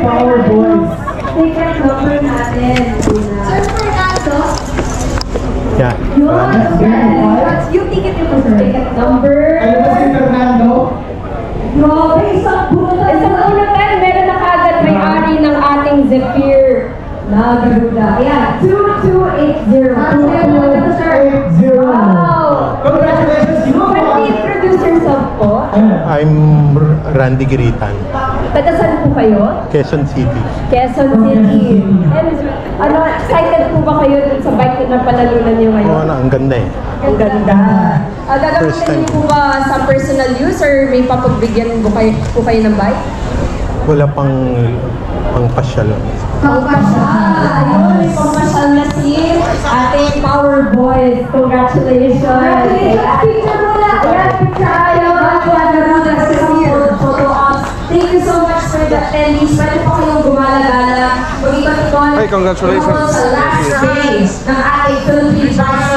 Power boys. Ticket number natin. Sir, Fernando. Yeah. Yung ticket yung ticket number. Ano ba si Fernando? Grabe, isang bunutan. Isang bunutan, meron na kagad may-ari ng ating Zephyr na Garuda. Ayan, 2280. Wow! Congratulations, you. Please introduce yourself po. I'm Randy Giritan, Taga saan po kayo? Quezon City. Quezon City. And ano, excited po ba kayo dun sa bike na napalalunan niyo Oo, ngayon? ang ganda eh. Ang ganda. First Gagamitin time. niyo po ba sa personal use or may papagbigyan po kayo ng bike? Wala pang pasyal lang. Pangpasyal! Ayun, may pangpasyal na si ating Power Boys. Congratulations! Picture mo na! Ayan, picture tayo! Photo ops. Thank you so much for the attendees. Pwede po kayong gumala-gala. Mag-ikot-ikot. Hey, congratulations. Sa last day ng ating Philippine Bike